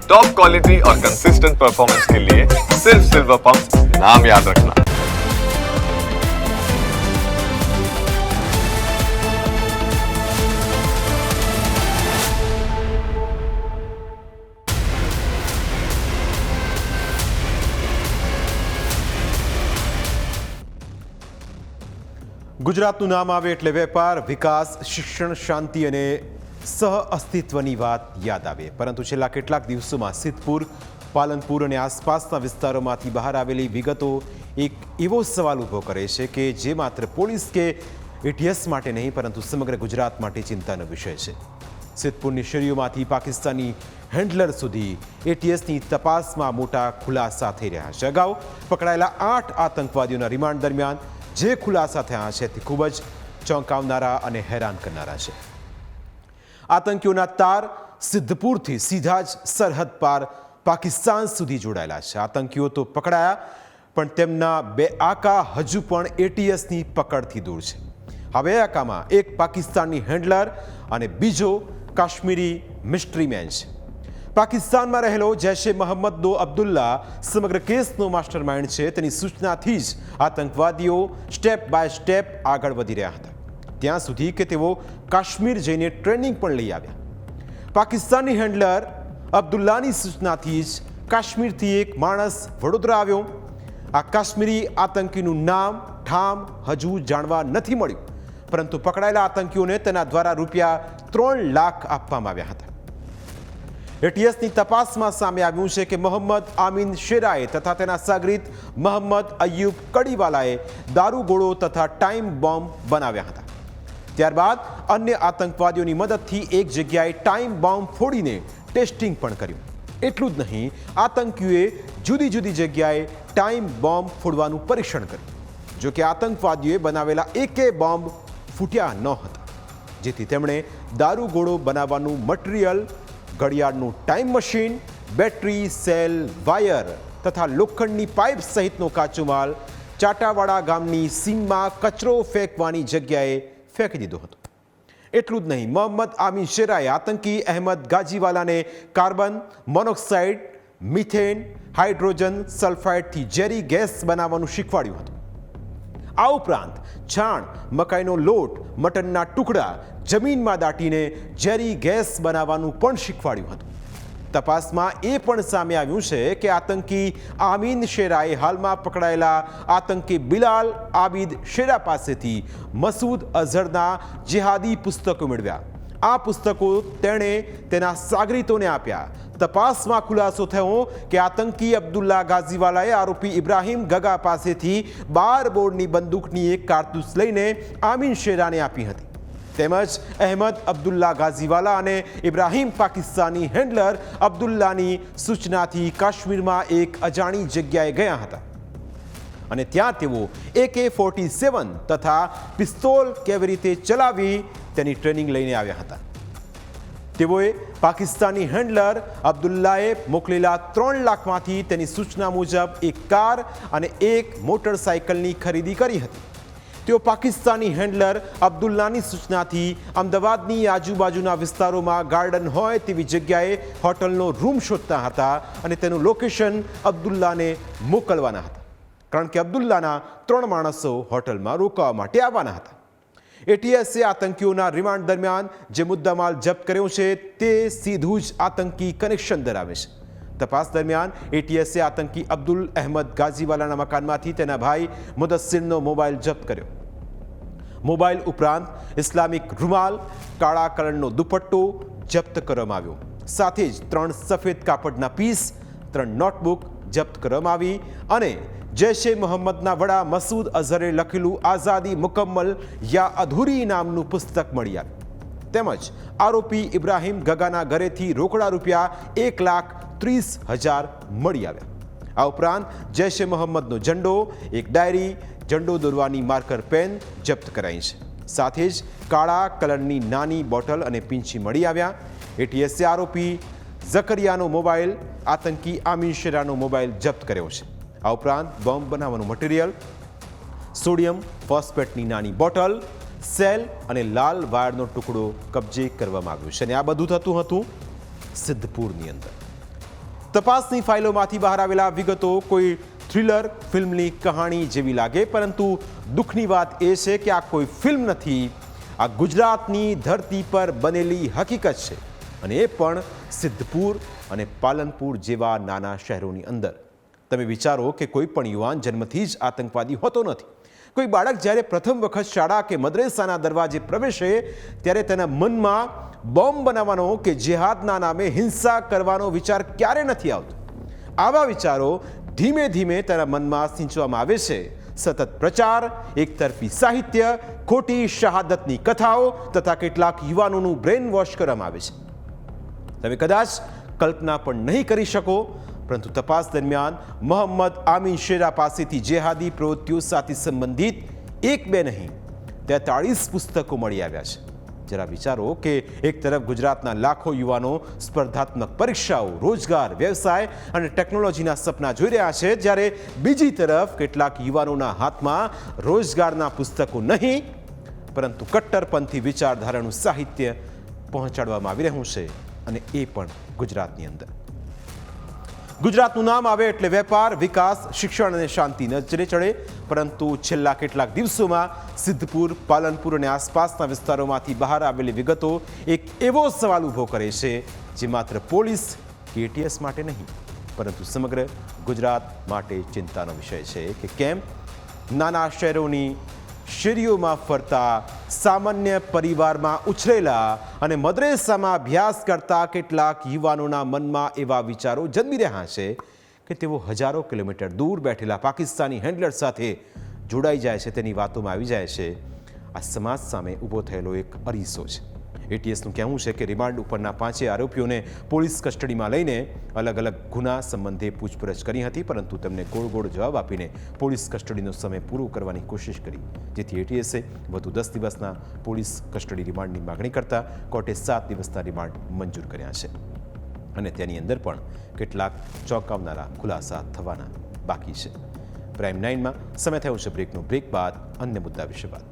Top quality और consistent performance के लिए सिर्फ सिल्वर पंप नाम याद रखना। ગુજરાતનું નામ આવે એટલે વેપાર, વિકાસ, શિક્ષણ, શાંતિ અને સહઅસ્તિત્વની વાત યાદ આવે. પરંતુ છેલ્લા કેટલાક દિવસોમાં સિદ્ધપુર, પાલનપુર અને આસપાસના વિસ્તારોમાંથી બહાર આવેલી વિગતો એક એવો સવાલ ઊભો કરે છે કે જે માત્ર પોલીસ કે એટીએસ માટે નહીં પરંતુ સમગ્ર ગુજરાત માટે ચિંતાનો વિષય છે. સિદ્ધપુરની શેરીઓમાંથી પાકિસ્તાની હેન્ડલર સુધી એટીએસની તપાસમાં મોટા ખુલાસા થઈ રહ્યા છે. અગાઉ પકડાયેલા 8 આતંકવાદીઓના રિમાન્ડ દરમિયાન જે ખુલાસા થયા છે તે ખૂબ જ ચોંકાવનારા અને હેરાન કરનારા છે. આતંકીઓના તાર સિદ્ધપુરથી સીધા જ સરહદ પાર પાકિસ્તાન સુધી જોડાયેલા છે. આતંકીઓ તો પકડાયા પણ તેમના 2 આકા હજુ પણ એટીએસની પકડથી દૂર છે. હવે આકામાં એક પાકિસ્તાની હેન્ડલર અને બીજો કાશ્મીરી મિસ્ટ્રી મેન છે. પાકિસ્તાનમાં રહેલો જૈશ એ મોહમ્મદનો અબ્દુલ્લા સમગ્ર કેસનો માસ્ટર માઇન્ડ છે. તેની સૂચનાથી જ આતંકવાદીઓ સ્ટેપ બાય સ્ટેપ આગળ વધી રહ્યા હતા, ત્યાં સુધી કે તેઓ કાશ્મીર જઈને ટ્રેનિંગ પણ લઈ આવ્યા. પાકિસ્તાની હેન્ડલર અબ્દુલ્લાની સૂચનાથી જ કાશ્મીરથી એક માણસ વડોદરા આવ્યો. આ કાશ્મીરી આતંકીનું નામ ઠામ હજુ જાણવા નથી મળ્યું, પરંતુ પકડાયેલા આતંકીઓને તેના દ્વારા રૂપિયા 3 લાખ આપવામાં આવ્યા હતા. એટીએસની તપાસમાં સામે આવ્યું છે કે મોહમ્મદ આમીન શેરાએ તથા તેના સાગરીત મોહમ્મદ અય્યુબ કડીવાલાએ દારૂગોળો તથા ટાઈમ બોમ્બ બનાવ્યા હતા. ત્યારબાદ અન્ય આતંકવાદીઓની મદદથી એક જગ્યાએ ટાઈમ બોમ્બ ફોડીને ટેસ્ટિંગ પણ કર્યું. એટલું જ નહીં, આતંકીઓએ જુદી જુદી જગ્યાએ ટાઈમ બોમ્બ ફોડવાનું પરીક્ષણ કર્યું. જોકે આતંકવાદીઓએ બનાવેલા એકે બોમ્બ ફૂટ્યા ન હતા, જેથી તેમણે દારૂગોળો બનાવવાનું મટીરિયલ, ઘડિયાળનું time machine, battery, cell, wire તથા લોખંડની પાઇપ સહિતનો કાચો માલ ચાટાવાડા ગામની સીમમાં કચરો ફેંકવાની જગ્યાએ ફેંકી દીધો હતો. એટલું જ નહીં, મોહમ્મદ આમીન શેરાએ આતંકી અહેમદ ગાજીવાલાને કાર્બન મોનોક્સાઇડ, મિથેન, હાઇડ્રોજન સલ્ફાઇડથી ઝેરી ગેસ બનાવવાનું શીખવાડ્યું હતું. આ ઉપરાંત છાણ, મકાઈનો લોટ, મટનના ટુકડા જમીનમાં દાટીને ઝેરી ગેસ બનાવવાનું પણ શીખવાડ્યું હતું. તપાસમાં એ પણ સામે આવ્યું છે કે આતંકી આમીન શેરાએ હાલમાં પકડાયેલા આતંકી બિલાલ આબિદ શેરા પાસેથી મસૂદ અઝહરના જેહાદી પુસ્તકો મેળવ્યા. આ પુસ્તકો તેણે તેના સાગરીતોને આપ્યા. તપાસમાં ખુલાસો થયો કે આતંકી અબ્દુલ્લા ગાઝીવાલાએ આરોપી ઇબ્રાહીમ ગગા પાસેથી 12 બોરની બંદૂકની એક કારતૂસ લઈને આમીન શેરાને આપી હતી. તેમજ અહેમદ અબ્દુલ્લા ગાઝીવાલા અને ઇબ્રાહીમ પાકિસ્તાની હેન્ડલર અબ્દુલ્લાની સૂચનાથી કાશ્મીરમાં એક અજાણી જગ્યાએ ગયા હતા અને ત્યાં તેઓ AK-47 તથા પિસ્તોલ કેવી રીતે ચલાવવી તેની ટ્રેનિંગ લઈને આવ્યા હતા. તેઓએ પાકિસ્તાની હેન્ડલર અબ્દુલ્લાએ મોકલેલા 3 લાખમાંથી તેની સૂચના મુજબ એક કાર અને એક મોટરસાઇકલની ખરીદી કરી હતી. તેઓ પાકિસ્તાની હેન્ડલર અબ્દુલ્લાની સૂચનાથી અમદાવાદની આજુબાજુના વિસ્તારોમાં ગાર્ડન હોય તેવી જગ્યાએ હોટલનો રૂમ શોધતા હતા અને તેનું લોકેશન અબ્દુલ્લાને મોકલવાના હતા, કારણ કે અબ્દુલ્લાના 3 માણસો હોટલમાં રોકાવા માટે આવવાના હતા. એટીએસે આતંકીઓના રિમાન્ડ દરમિયાન જે મુદ્દામાલ જપ્ત કર્યો છે તે સીધું જ આતંકી કનેક્શન ધરાવે છે. તપાસ દરમિયાન એટીએસે આતંકી અબ્દુલ અહેમદ ગાઝીવાલાના મકાનમાંથી તેના ભાઈ મુદસ્સિરનો મોબાઈલ જપ્ત કર્યો. મોબાઈલ ઉપરાંત ઇસ્લામિક રૂમાલ, કાળા કલરનો દુપટ્ટો જપ્ત કરવામાં આવ્યો. સાથે જ 3 સફેદ કાપડના પીસ, 3 નોટબુક જપ્ત કરવામાં આવી અને જૈશ એ મોહમ્મદના વડા મસૂદ અઝહરે લખેલું આઝાદી મુકમ્મલ યા અધૂરી નામનું પુસ્તક મળી આવ્યું. તેમજ આરોપી ઇબ્રાહીમ ગગાના ઘરેથી રોકડા રૂપિયા 1,30,000 મળી આવ્યા. આ ઉપરાંત જૈશ એ મોહમ્મદનો ઝંડો, એક ડાયરી, ઝંડો દોરવાની માર્કર પેન જપ્ત કરાઈ છે. સાથે જ કાળા કલરની નાની બોટલ અને પીંછી મળી આવ્યા. એટીએસે આરોપી ઝકરિયાનો મોબાઈલ, આતંકી આમીન શેરાનો મોબાઈલ જપ્ત કર્યો છે. આ ઉપરાંત બોમ્બ બનાવવાનું મટીરિયલ, સોડિયમ ફોસ્ફેટની નાની બોટલ, સેલ અને લાલ વાયરનો ટુકડો કબજે કરવામાં આવ્યો છે. અને આ બધું થતું હતું સિદ્ધપુરની અંદર. તપાસની ફાઇલોમાંથી બહાર આવેલા વિગતો કોઈ થ્રિલર ફિલ્મની કહાણી જેવી લાગે, પરંતુ દુઃખની વાત એ છે કે આ કોઈ ફિલ્મ નથી, આ ગુજરાતની ધરતી પર બનેલી હકીકત છે, અને એ પણ સિદ્ધપુર અને પાલનપુર જેવા નાના શહેરોની અંદર. તમે વિચારો કે કોઈ પણ યુવાન જન્મથી જ આતંકવાદી હોતો નથી. કોઈ બાળક જ્યારે પ્રથમ વખત શાળા કે મદ્રેસાના દરવાજે પ્રવેશે ત્યારે તેના મનમાં બોમ્બ બનાવવાનો કે જેહાદના નામે હિંસા કરવાનો વિચાર ક્યારે નથી આવતો. આવા વિચારો ધીમે ધીમે તેના મનમાં સિંચવામાં આવે છે. સતત પ્રચાર, એકતરફી સાહિત્ય, ખોટી શહાદતની કથાઓ તથા કેટલાક યુવાનોનું બ્રેન વોશ કરવામાં આવે છે. તમે કદાચ કલ્પના પણ નહીં કરી શકો, પરંતુ તપાસ દરમિયાન મોહમ્મદ આમીન શેરા પાસેથી જેહાદી પ્રવૃત્તિઓ સાથે સંબંધિત 1-2 નહીં 43 પુસ્તકો મળી આવ્યા છે. જરા વિચારો કે એક તરફ ગુજરાતના લાખો યુવાનો સ્પર્ધાત્મક પરીક્ષાઓ, રોજગાર, વ્યવસાય અને ટેકનોલોજીના સપના જોઈ રહ્યા છે, જ્યારે બીજી તરફ કેટલાક યુવાનોના હાથમાં રોજગારના પુસ્તકો નહીં, પરંતુ કટ્ટરપંથી વિચારધારાનું સાહિત્ય પહોંચાડવામાં આવી રહ્યું છે, અને એ પણ ગુજરાતની અંદર. ગુજરાતનું નામ આવે એટલે વેપાર, વિકાસ, શિક્ષણ અને શાંતિ નજરે ચડે, પરંતુ છેલ્લા કેટલાક દિવસોમાં સિદ્ધપુર, પાલનપુર અને આસપાસના વિસ્તારોમાંથી બહાર આવેલી વિગતો એક એવો સવાલ ઊભો કરે છે જે માત્ર પોલીસ કે ATS માટે નહીં, પરંતુ સમગ્ર ગુજરાત માટે ચિંતાનો વિષય છે કે કેમ નાના શહેરોની શેરીઓમાં ફરતા સામાન્ય પરિવારમાં ઉછરેલા અને મદ્રેસામાં અભ્યાસ કરતા કેટલાક યુવાનોના મનમાં એવા વિચારો જન્મી રહ્યા છે કે તેઓ હજારો કિલોમીટર દૂર બેઠેલા પાકિસ્તાની હેન્ડલર સાથે જોડાઈ જાય છે. તેની વાતોમાં આવી જાય છે. આ સમાજ સામે ઊભો થયેલો એક અરીસો છે. ATSનું કહેવું છે કે રિમાન્ડ ઉપરના 5 આરોપીઓને પોલીસ કસ્ટડીમાં લઈને અલગ અલગ ગુના સંબંધે પૂછપરછ કરી હતી, પરંતુ તેમને ગોળ જવાબ આપીને પોલીસ કસ્ટડીનો સમય પૂરો કરવાની કોશિશ કરી, જેથી ATSએ વધુ 10 દિવસના પોલીસ કસ્ટડી રિમાન્ડની માગણી કરતા કોર્ટે 7 દિવસના રિમાન્ડ મંજૂર કર્યા છે, અને તેની અંદર પણ કેટલાક ચોંકાવનારા ખુલાસા થવાના બાકી છે. પ્રાઇમ 9માં સમય થયો છે બ્રેકનો. બ્રેક બાદ અન્ય મુદ્દા વિશે વાત.